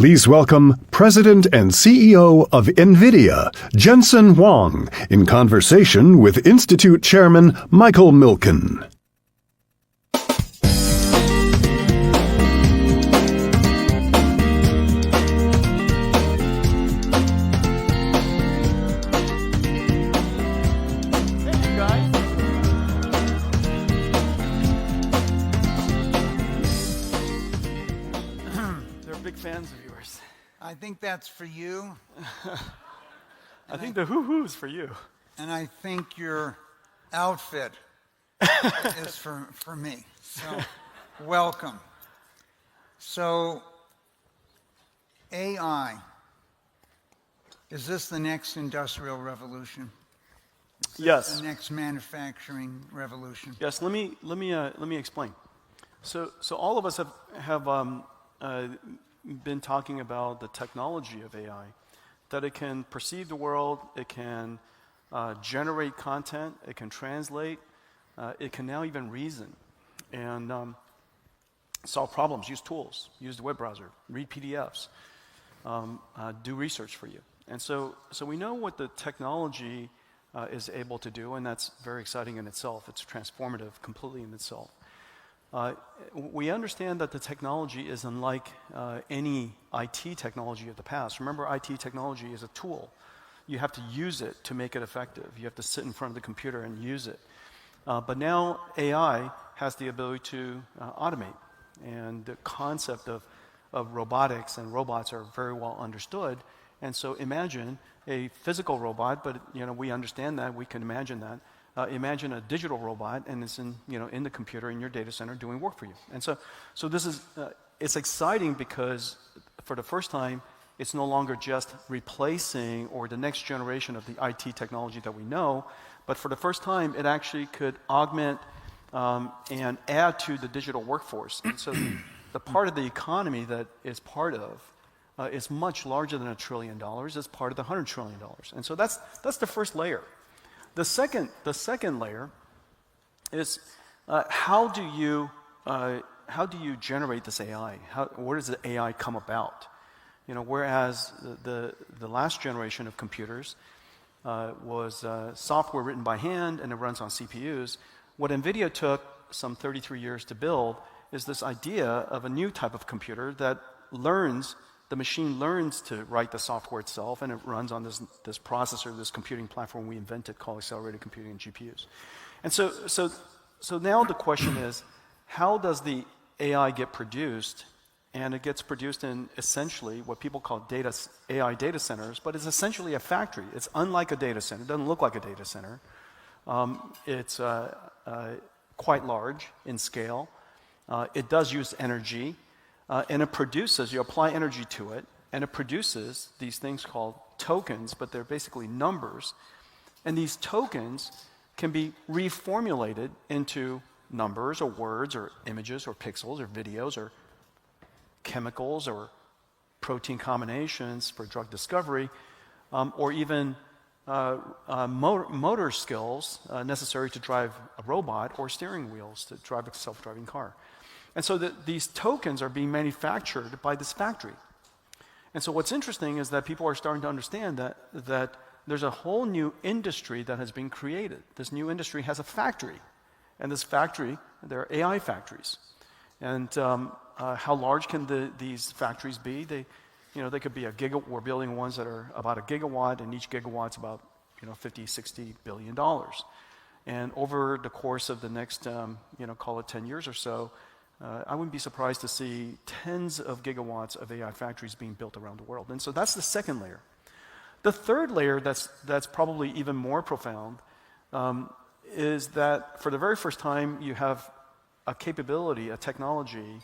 Please welcome President and CEO of Nvidia, Jensen Huang, in conversation with Institute Chairman Michael Milken. I think that's for you. I think the hoo-hoo's for you. And I think your outfit is for me. So, welcome. So, AI, is this the next industrial revolution? Is this Yes. the next manufacturing revolution? Yes. Let me explain. So all of us have been talking about the technology of AI, that it can perceive the world, it can generate content, it can translate, it can now even reason and solve problems, use tools, use the web browser, read PDFs, do research for you. And so we know what the technology is able to do, and that's very exciting in itself. It's transformative completely in itself. We understand that the technology is unlike any IT technology of the past. Remember, IT technology is a tool. You have to use it to make it effective. You have to sit in front of the computer and use it. But now AI has the ability to automate. And the concept of robotics and robots are very well understood. And so imagine a physical robot, but we understand that, we can imagine that. Imagine a digital robot, and it's in the computer in your data center doing work for you. And so this is it's exciting because for the first time, it's no longer just replacing or the next generation of the IT technology that we know, but for the first time, it actually could augment and add to the digital workforce. And so the part of the economy that is part of is much larger than $1 trillion. It's part of the $100 trillion. And so that's the first layer. The second layer is how do you generate this AI? Where does the AI come about? Whereas the last generation of computers was software written by hand and it runs on CPUs. What Nvidia took some 33 years to build is this idea of a new type of computer that the machine learns to write the software itself, and it runs on this processor, this computing platform we invented called accelerated computing and GPUs. And so now the question is, how does the AI get produced? And it gets produced in essentially what people call AI data centers, but it's essentially a factory. It's unlike a data center. It doesn't look like a data center. It's quite large in scale. It does use energy. And it produces, you apply energy to it, and it produces these things called tokens, but they're basically numbers. And these tokens can be reformulated into numbers or words or images or pixels or videos or chemicals or protein combinations for drug discovery, or even motor skills necessary to drive a robot or steering wheels to drive a self-driving car. And so these tokens are being manufactured by this factory. And so what's interesting is that people are starting to understand that there's a whole new industry that has been created. This new industry has a factory. And this factory, they're AI factories. And how large can these factories be? They could be a gigawatt. We're building ones that are about a gigawatt, and each gigawatt's about $50, $60 billion. And over the course of the next, call it 10 years or so, I wouldn't be surprised to see tens of gigawatts of AI factories being built around the world. And so that's the second layer. The third layer that's probably even more profound is that for the very first time, you have a capability, a technology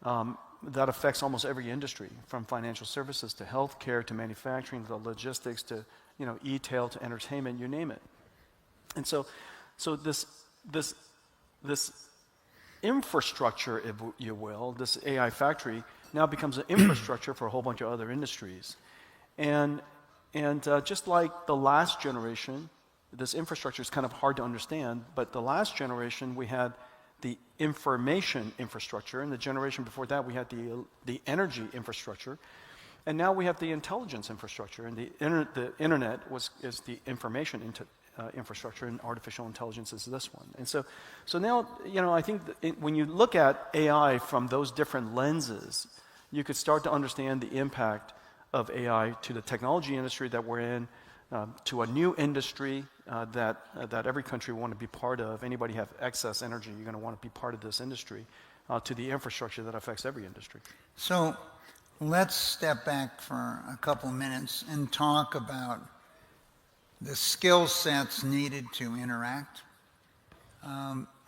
that affects almost every industry, from financial services to healthcare to manufacturing to logistics to e-tail to entertainment, you name it. And so this infrastructure, if you will, this AI factory now becomes an infrastructure for a whole bunch of other industries. And just like the last generation, this infrastructure is kind of hard to understand, but the last generation we had the information infrastructure, and the generation before that we had the energy infrastructure, and now we have the intelligence infrastructure, and the internet is the information infrastructure, and artificial intelligence is this one. And so now, I think when you look at AI from those different lenses, you could start to understand the impact of AI to the technology industry that we're in, to a new industry that every country will want to be part of. Anybody have excess energy, you're going to want to be part of this industry, to the infrastructure that affects every industry. So let's step back for a couple minutes and talk about the skill sets needed to interact.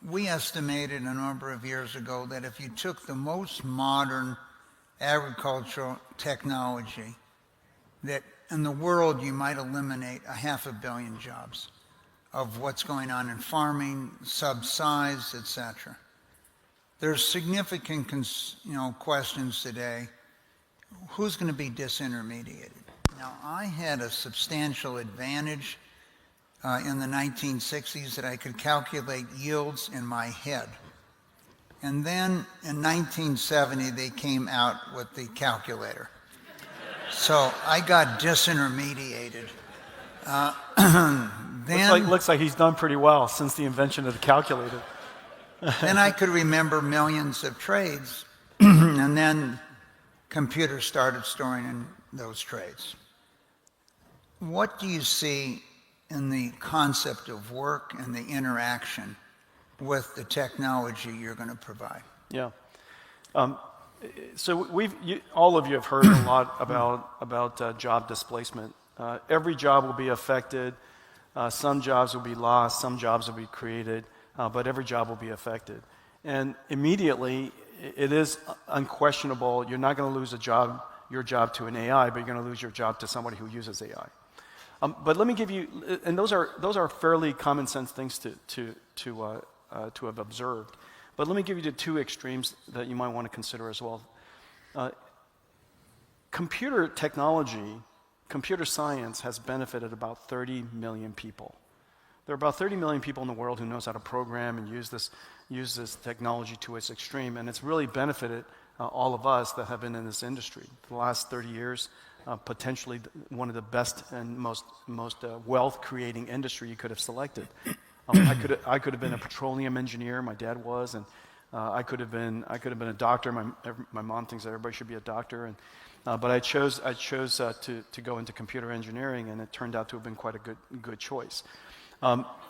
We estimated a number of years ago that if you took the most modern agricultural technology, that in the world you might eliminate 500 million jobs of what's going on in farming, subsides, etc. There's significant questions today. Who's going to be disintermediated? Now, I had a substantial advantage in the 1960s that I could calculate yields in my head. And then in 1970, they came out with the calculator. So I got disintermediated. Looks like he's done pretty well since the invention of the calculator. Then I could remember millions of trades, and then computers started storing in those trades. What do you see in the concept of work and the interaction with the technology you're going to provide? Yeah. So all of you have heard a lot about job displacement. Every job will be affected. Some jobs will be lost. Some jobs will be created. But every job will be affected. And immediately, it is unquestionable. You're not going to lose your job to an AI, but you're going to lose your job to somebody who uses AI. But let me give you, and those are fairly common sense things to have observed. But let me give you the two extremes that you might want to consider as well. Computer technology, computer science has benefited about 30 million people. There are about 30 million people in the world who knows how to program and use this technology to its extreme, and it's really benefited all of us that have been in this industry. For the last 30 years, potentially one of the best and most wealth-creating industry you could have selected. I could have been a petroleum engineer. My dad was, and I could have been a doctor. My mom thinks that everybody should be a doctor, but I chose to go into computer engineering, and it turned out to have been quite a good choice.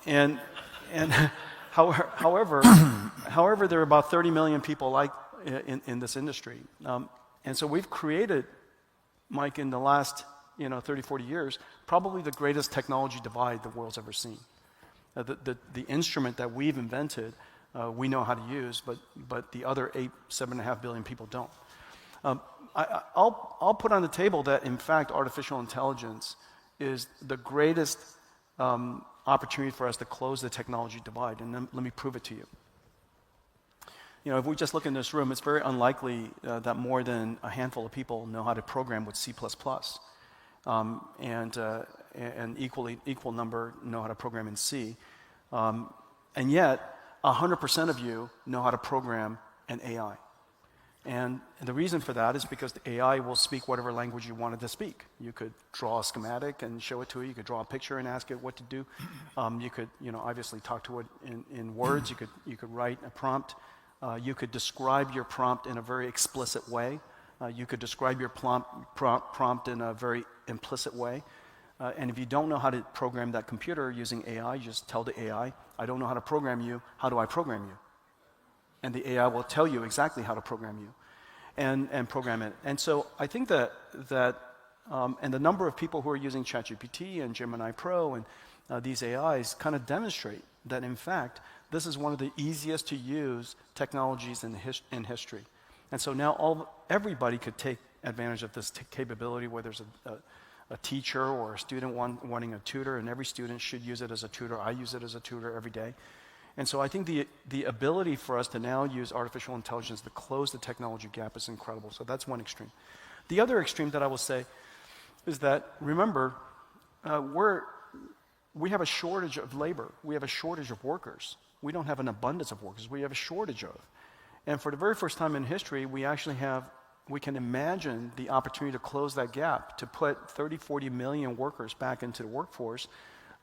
And however, there are about 30 million people in this industry, and so we've created, Mike, in the last 30, 40 years, probably the greatest technology divide the world's ever seen. The instrument that we've invented, we know how to use, but the other 7.5 billion people don't. I'll put on the table that, in fact, artificial intelligence is the greatest opportunity for us to close the technology divide, and then let me prove it to you. If we just look in this room, it's very unlikely that more than a handful of people know how to program with C++, and equal number know how to program in C, and yet 100% of you know how to program an AI. And the reason for that is because the AI will speak whatever language you want it to speak. You could draw a schematic and show it to it. You could draw a picture and ask it what to do. You could, obviously talk to it in words. You could write a prompt. You could describe your prompt in a very explicit way. You could describe your prompt in a very implicit way. And if you don't know how to program that computer using AI, you just tell the AI, I don't know how to program you. How do I program you? And the AI will tell you exactly how to program you and program it. And so I think that and the number of people who are using ChatGPT and Gemini Pro and these AIs kind of demonstrate that, in fact, this is one of the easiest to use technologies in history. And so now everybody could take advantage of this capability, whether there's a teacher or a student wanting a tutor, and every student should use it as a tutor. I use it as a tutor every day. And so I think the ability for us to now use artificial intelligence to close the technology gap is incredible. So that's one extreme. The other extreme that I will say is that, remember, we have a shortage of labor. We have a shortage of workers. We don't have an abundance of workers. We have a shortage of. And for the very first time in history, we can imagine the opportunity to close that gap, to put 30, 40 million workers back into the workforce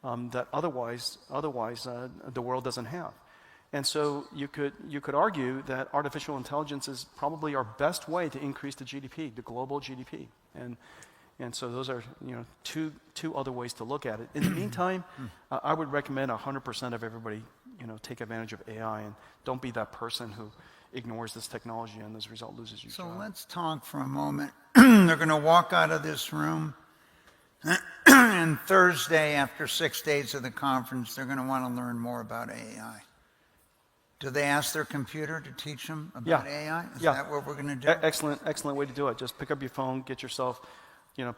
that otherwise the world doesn't have. And so you could argue that artificial intelligence is probably our best way to increase the GDP, the global GDP. And so those are two other ways to look at it. In the meantime, I would recommend 100% of everybody take advantage of AI, and don't be that person who ignores this technology and as a result loses your job. So let's talk for a moment. They're going to walk out of this room, and Thursday, after 6 days of the conference, they're going to want to learn more about AI. Do they ask their computer to teach them about AI? Is that what we're going to do? Excellent way to do it. Just pick up your phone, get yourself,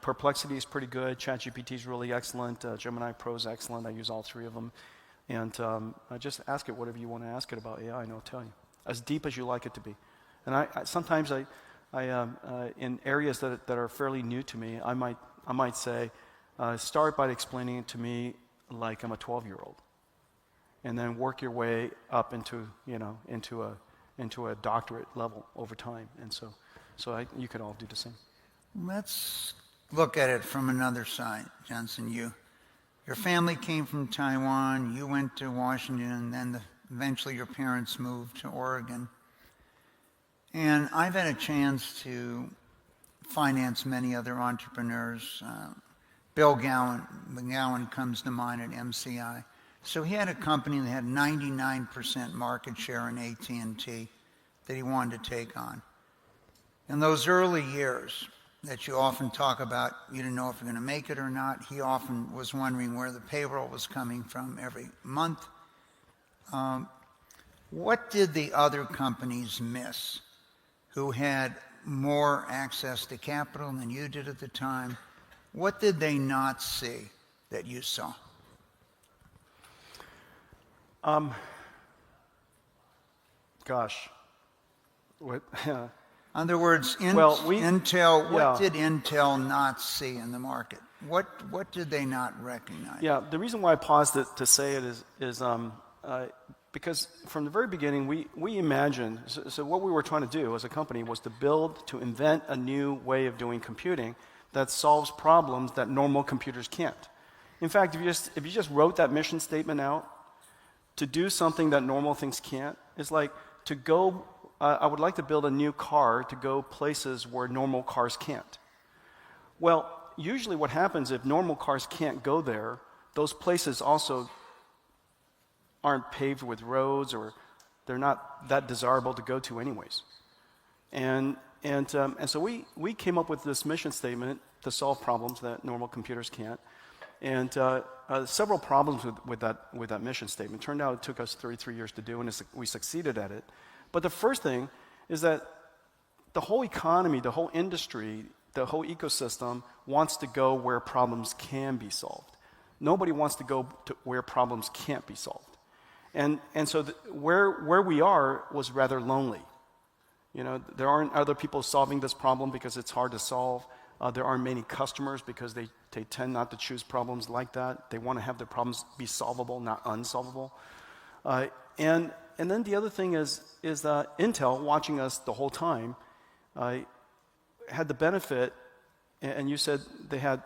Perplexity is pretty good, ChatGPT is really excellent, Gemini Pro is excellent, I use all three of them. And just ask it whatever you want to ask it about AI, and it'll tell you. As deep as you like it to be. And sometimes in areas that are fairly new to me, I might say, start by explaining it to me like I'm a 12-year-old, and then work your way up into a doctorate level over time. And so you could all do the same. Let's look at it from another side, Jensen. Your family came from Taiwan. You went to Washington, and then eventually your parents moved to Oregon. And I've had a chance to finance many other entrepreneurs. Bill Gowan comes to mind at MCI. So he had a company that had 99% market share in AT&T that he wanted to take on. In those early years that you often talk about, you didn't know if you're going to make it or not, he often was wondering where the payroll was coming from every month. What did the other companies miss who had more access to capital than you did at the time? What did they not see that you saw? What? In other words, Intel. What did Intel not see in the market? What did they not recognize? Yeah, the reason why I paused to say it is because from the very beginning we imagined. So what we were trying to do as a company was to invent a new way of doing computing that solves problems that normal computers can't. In fact, if you just wrote that mission statement out, to do something that normal things can't, it's like to go. I would like to build a new car to go places where normal cars can't. Well, usually what happens if normal cars can't go there, those places also aren't paved with roads, or they're not that desirable to go to anyways. And so we came up with this mission statement to solve problems that normal computers can't. And several problems with that mission statement. Turned out it took us 33 years to do, and we succeeded at it. But the first thing is that the whole economy, the whole industry, the whole ecosystem wants to go where problems can be solved. Nobody wants to go to where problems can't be solved. And so where we are was rather lonely. There aren't other people solving this problem because it's hard to solve. There aren't many customers because they tend not to choose problems like that. They want to have their problems be solvable, not unsolvable. And then the other thing is that Intel, watching us the whole time, had the benefit, and you said they had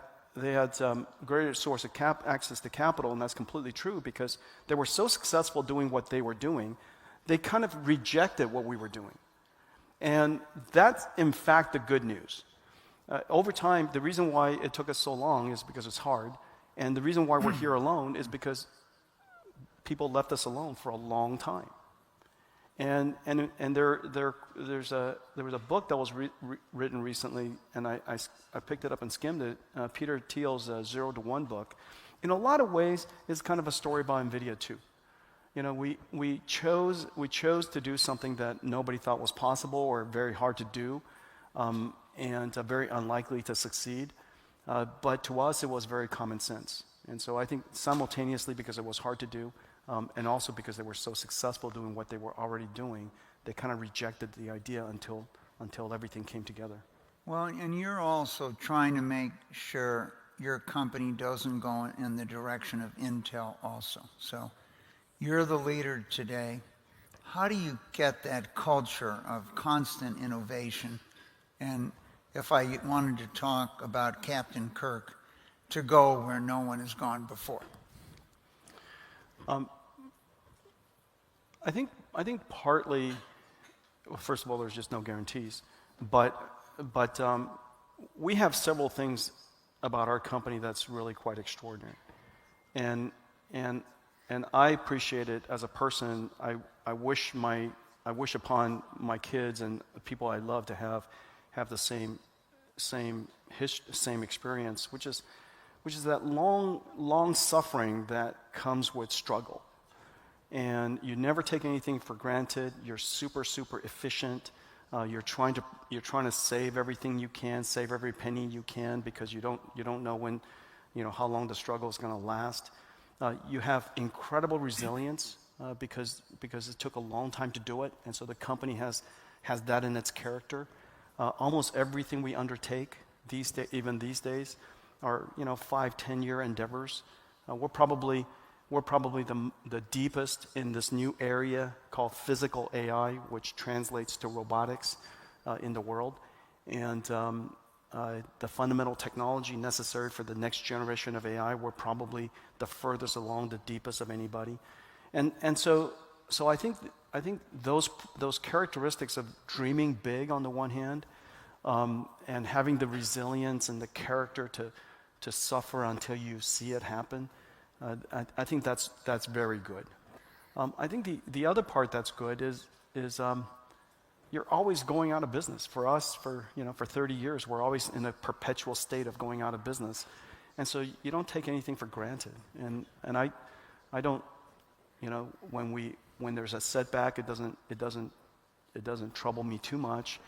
greater source of access to capital, and that's completely true because they were so successful doing what they were doing, they kind of rejected what we were doing. And that's, in fact, the good news. Over time, the reason why it took us so long is because it's hard, and the reason why we're here alone is because people left us alone for a long time. And there was a book that was written recently, and I picked it up and skimmed it. Peter Thiel's 0 to 1 book. In a lot of ways, it's kind of a story about Nvidia too. We chose to do something that nobody thought was possible or very hard to do, and very unlikely to succeed. But to us, it was very common sense. And so I think simultaneously, because it was hard to do, and also because they were so successful doing what they were already doing, they kind of rejected the idea until everything came together. Well, and you're also trying to make sure your company doesn't go in the direction of Intel also. So You're the leader today. How do you get that culture of constant innovation? And if I wanted to talk about Captain Kirk, to go where no one has gone before? I think partly, well, first of all, there's just no guarantees, but we have several things about our company that's really quite extraordinary, and I appreciate it as a person. I wish upon my kids and the people I love to have the same experience, which is that long suffering that comes with struggle. And you never take anything for granted. You're super efficient. You're trying to save everything you can, save every penny you can, because you don't know when, how long the struggle is going to last. You have incredible resilience because it took a long time to do it, and so the company has that in its character. Almost everything we undertake even these days are 5-10 year endeavors. We're probably the deepest in this new area called physical AI, which translates to robotics in the world. And the fundamental technology necessary for the next generation of AI, we're probably the furthest along, the deepest of anybody. And so I think those characteristics of dreaming big on the one hand, and having the resilience and the character to suffer until you see it happen, I think that's very good. I think the other part that's good is you're always going out of business. For us, for 30 years, we're always in a perpetual state of going out of business, and so you don't take anything for granted. And I don't, when there's a setback, it doesn't trouble me too much.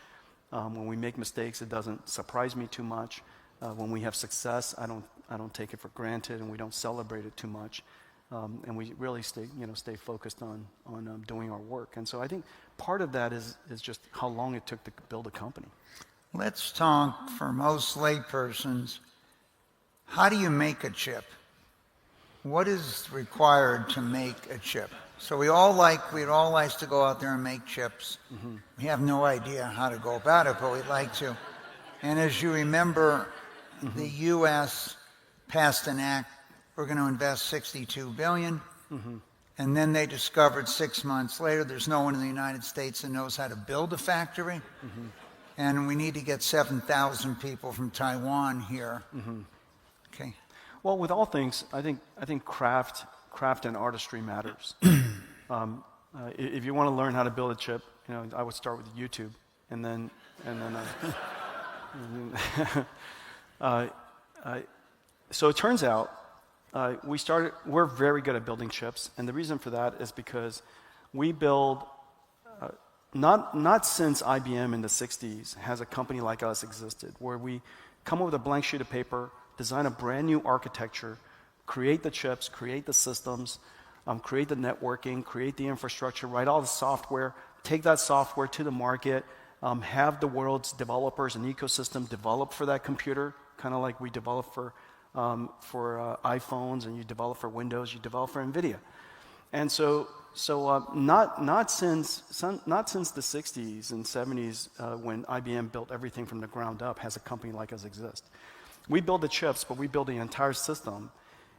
When we make mistakes, it doesn't surprise me too much. When we have success, I don't take it for granted, and we don't celebrate it too much, and we really stay focused on doing our work. And so I think part of that is just how long it took to build a company. Let's talk, for most laypersons, how do you make a chip? What is required to make a chip? So we'd all like to go out there and make chips. Mm-hmm. We have no idea how to go about it, but we'd like to. And as you remember, mm-hmm. the U.S. passed an act, we're going to invest $62 billion. Mm-hmm. And then they discovered 6 months later there's no one in the United States that knows how to build a factory. Mm-hmm. And we need to get 7,000 people from Taiwan here. Mm-hmm. Okay. Well, with all things, I think craft and artistry matters. If you want to learn how to build a chip, I would start with YouTube, and then so it turns out we're very good at building chips, and the reason for that is because we build not since IBM in the 60s has a company like us existed, where we come up with a blank sheet of paper, design a brand new architecture, create the chips, create the systems, create the networking, create the infrastructure, write all the software, take that software to the market, have the world's developers and ecosystem develop for that computer, kind of like we develop for iPhones, and you develop for Windows, you develop for Nvidia. And so not since the 60s and 70s when IBM built everything from the ground up has a company like us exist. We build the chips, but we build the entire system,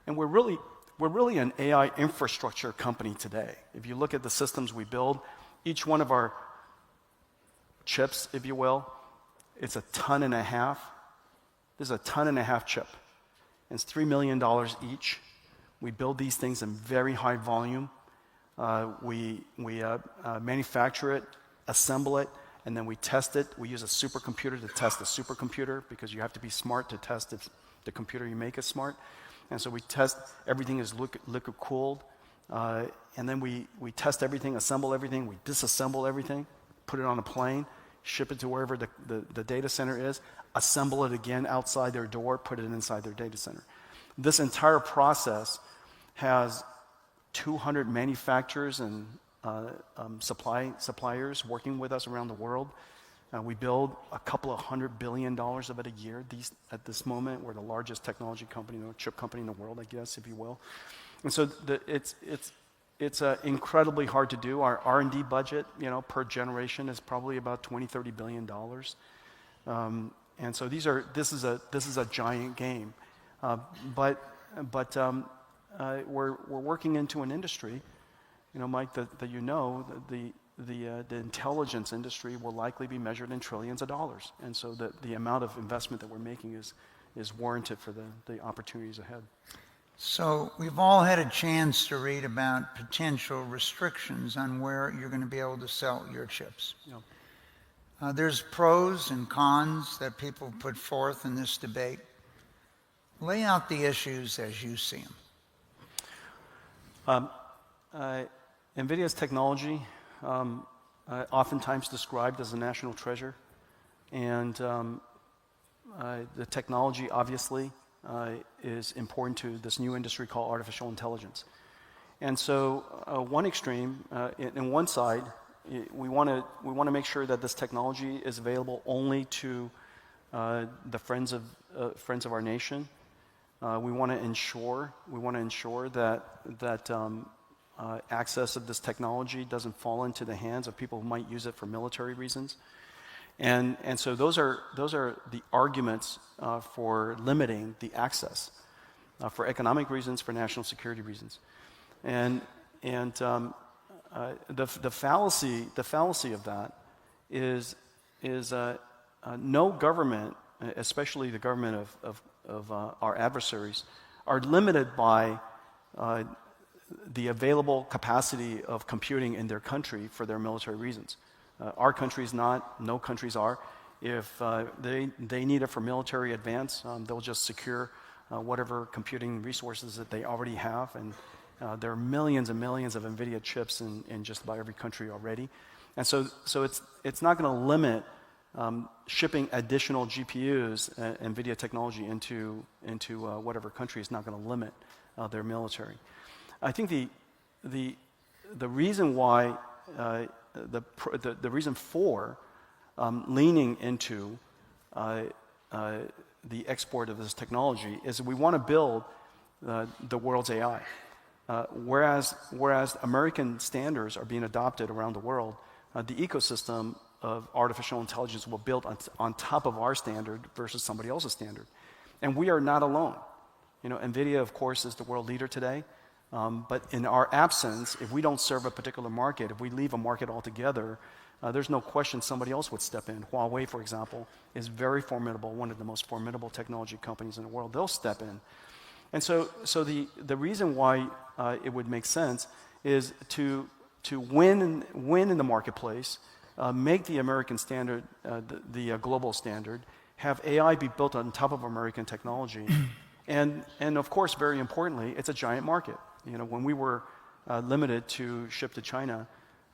and we're really an AI infrastructure company today. If you look at the systems we build, each one of our chips, if you will, it's 1.5 tons. This is 1.5 tons chip. It's $3 million each. We build these things in very high volume. We manufacture it, assemble it, and then we test it. We use a supercomputer to test the supercomputer, because you have to be smart to test if the computer you make is smart. And so we test everything is liquid cooled, and then we test everything, assemble everything, we disassemble everything, put it on a plane, ship it to wherever the data center is, assemble it again outside their door, put it inside their data center. This entire process has 200 manufacturers and suppliers working with us around the world. We build a couple of $100 billion of it a year. At this moment, we're the largest technology company, chip company in the world, I guess, if you will. And so it's incredibly hard to do. Our R&D budget, per generation is probably about $20-30 billion. And so this is a giant game. But we're working into an industry, Mike, that the intelligence industry will likely be measured in trillions of dollars. And so the amount of investment that we're making is warranted for the opportunities ahead. So we've all had a chance to read about potential restrictions on where you're going to be able to sell your chips. Yeah. There's pros and cons that people put forth in this debate. Lay out the issues as you see them. Nvidia's technology, oftentimes described as a national treasure, and the technology obviously is important to this new industry called artificial intelligence. And so one extreme, in one side, we want to make sure that this technology is available only to the friends of our nation. We want to ensure that access of this technology doesn't fall into the hands of people who might use it for military reasons. And so those are the arguments for limiting the access for economic reasons, for national security reasons. And the fallacy of that is no government, especially the government of our adversaries, are limited by the available capacity of computing in their country for their military reasons. Our country is not, no countries are. If they need it for military advance, they'll just secure whatever computing resources that they already have. And there are millions and millions of Nvidia chips in just about every country already. And so it's not going to limit shipping additional GPUs, Nvidia technology into whatever country. Is not going to limit their military. I think the reason why the reason for leaning into the export of this technology is we want to build the world's AI. Whereas American standards are being adopted around the world, the ecosystem of artificial intelligence will build on top of our standard versus somebody else's standard. And we are not alone. Nvidia, of course, is the world leader today. But in our absence, if we don't serve a particular market, if we leave a market altogether, there's no question somebody else would step in. Huawei, for example, is very formidable, one of the most formidable technology companies in the world. They'll step in. And so the reason why it would make sense is to win in the marketplace, make the American standard the global standard, have AI be built on top of American technology, and of course, very importantly, it's a giant market. When we were limited to ship to China,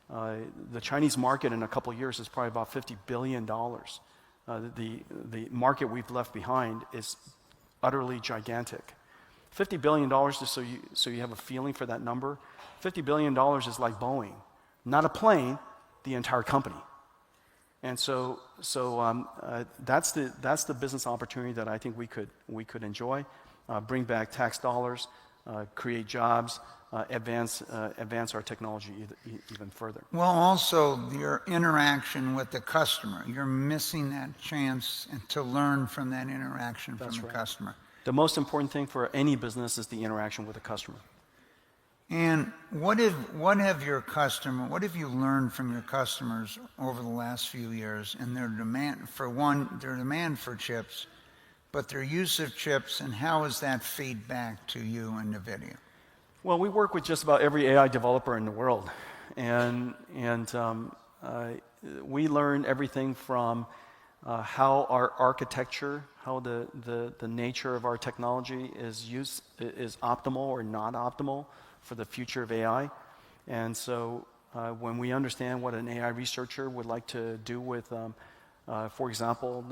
the Chinese market in a couple of years is probably about $50 billion. The market we've left behind is utterly gigantic. $50 billion, just so you have a feeling for that number, $50 billion is like Boeing. Not a plane, the entire company. And so that's the business opportunity that I think we could enjoy, bring back tax dollars, create jobs, advance our technology even further. Well, also your interaction with the customer. You're missing that chance to learn from that interaction from the customer. The most important thing for any business is the interaction with the customer. And what have you learned from your customers over the last few years in their demand for chips, but their use of chips, and how does that feed back to you and Nvidia? Well, we work with just about every AI developer in the world, and we learn everything from how our architecture, how the nature of our technology is optimal or not optimal for the future of AI. And so when we understand what an AI researcher would like to do with, for example,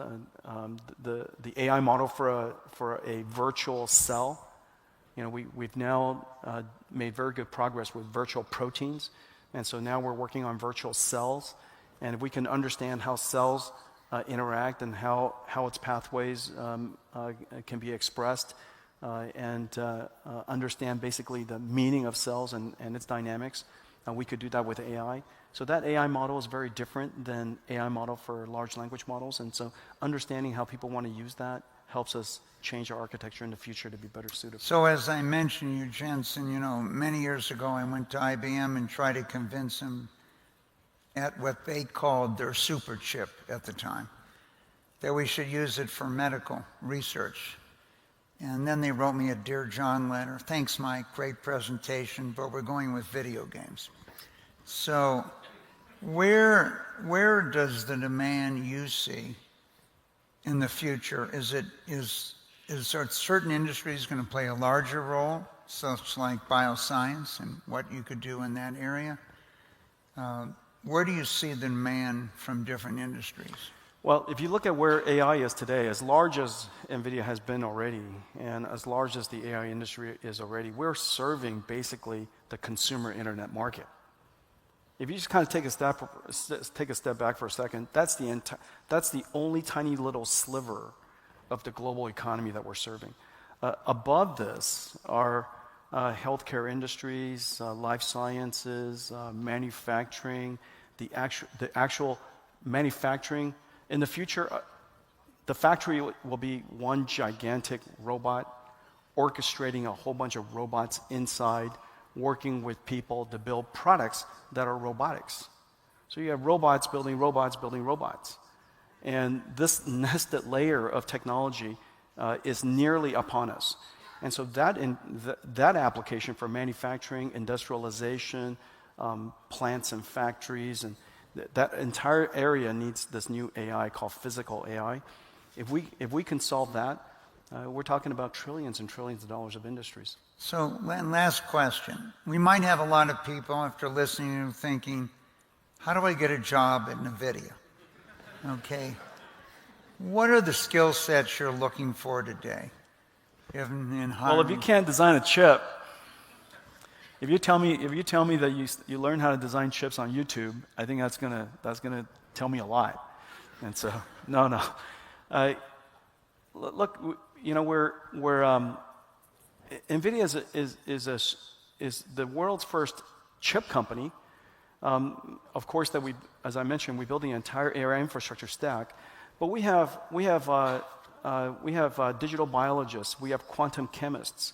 the AI model for a virtual cell, we've now made very good progress with virtual proteins. And so now we're working on virtual cells. And if we can understand how cells interact and how its pathways can be expressed, and understand basically the meaning of cells and its dynamics. We could do that with AI. So that AI model is very different than AI model for large language models. And so understanding how people want to use that helps us change our architecture in the future to be better suited. So as I mentioned you, Jensen, many years ago I went to IBM and tried to convince them at what they called their super chip at the time, that we should use it for medical research. And then they wrote me a Dear John letter. Thanks, Mike, great presentation, but we're going with video games. So where does the demand you see in the future? Is there certain industries going to play a larger role, such like bioscience and what you could do in that area? Where do you see the demand from different industries? Well, if you look at where AI is today, as large as Nvidia has been already, and as large as the AI industry is already, we're serving basically the consumer internet market. If you just kind of take a step back for a second, that's the only tiny little sliver of the global economy that we're serving. Above this are healthcare industries, life sciences, manufacturing, the actual manufacturing. In the future, the factory will be one gigantic robot orchestrating a whole bunch of robots inside, working with people to build products that are robotics. So you have robots building robots building robots. And this nested layer of technology is nearly upon us. And so that application for manufacturing, industrialization, plants and factories, and that entire area needs this new AI called physical AI. If we can solve that, we're talking about trillions and trillions of dollars of industries. So, last question. We might have a lot of people after listening to thinking, how do I get a job at Nvidia? Okay. What are the skill sets you're looking for today? Well, if you can't design a chip, if you tell me that you learn how to design chips on YouTube, I think that's gonna tell me a lot. And so, no. Look, Nvidia is the world's first chip company. Of course, as I mentioned, we build the entire AI infrastructure stack, but we have digital biologists, we have quantum chemists,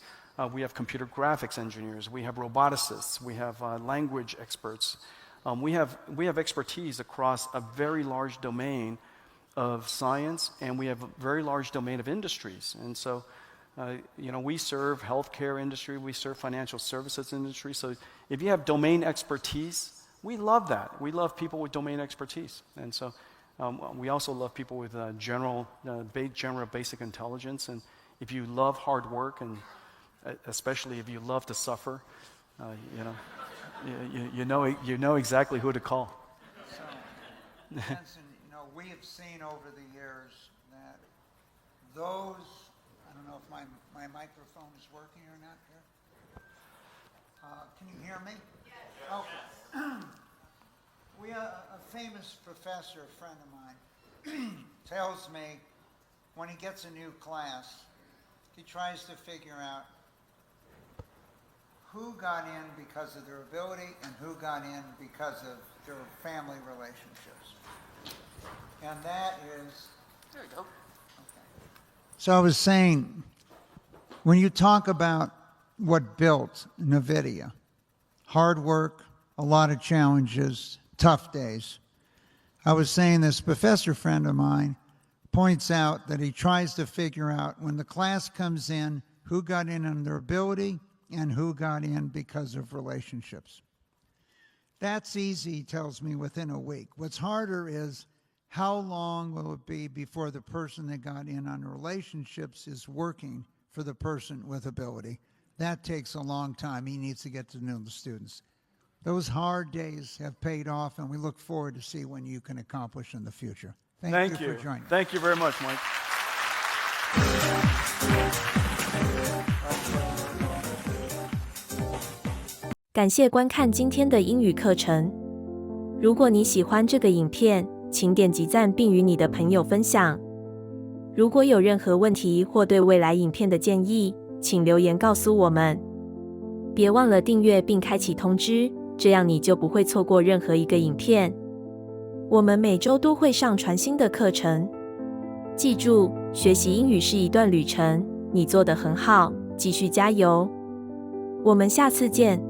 we have computer graphics engineers, we have roboticists, we have language experts. We have expertise across a very large domain of science, and we have a very large domain of industries. And so, we serve healthcare industry, we serve financial services industry. So if you have domain expertise, we love that. We love people with domain expertise. And so we also love people with general basic intelligence. And if you love hard work, and especially if you love to suffer, you know exactly who to call. So, Jensen, we have seen over the years that those, I don't know if my microphone is working or not here. Can you hear me? Yes. Okay. We have a famous professor, a friend of mine, tells me when he gets a new class, he tries to figure out who got in because of their ability and who got in because of their family relationships. And that is... There you go. Okay. So I was saying, when you talk about what built Nvidia, hard work, a lot of challenges, tough days. I was saying this professor friend of mine points out that he tries to figure out when the class comes in, who got in on their ability and who got in because of relationships. That's easy, he tells me, within a week. What's harder is how long will it be before the person that got in on relationships is working for the person with ability. That takes a long time. He needs to get to know the students. Those hard days have paid off, and we look forward to see when you can accomplish in the future. Thank you for joining. Thank you very much, Mike. 感谢观看今天的英语课程。如果你喜欢这个影片，请点击赞并与你的朋友分享。如果有任何问题或对未来影片的建议，请留言告诉我们。别忘了订阅并开启通知，这样你就不会错过任何一个影片。我们每周都会上传新的课程。记住，学习英语是一段旅程，你做得很好，继续加油。我们下次见。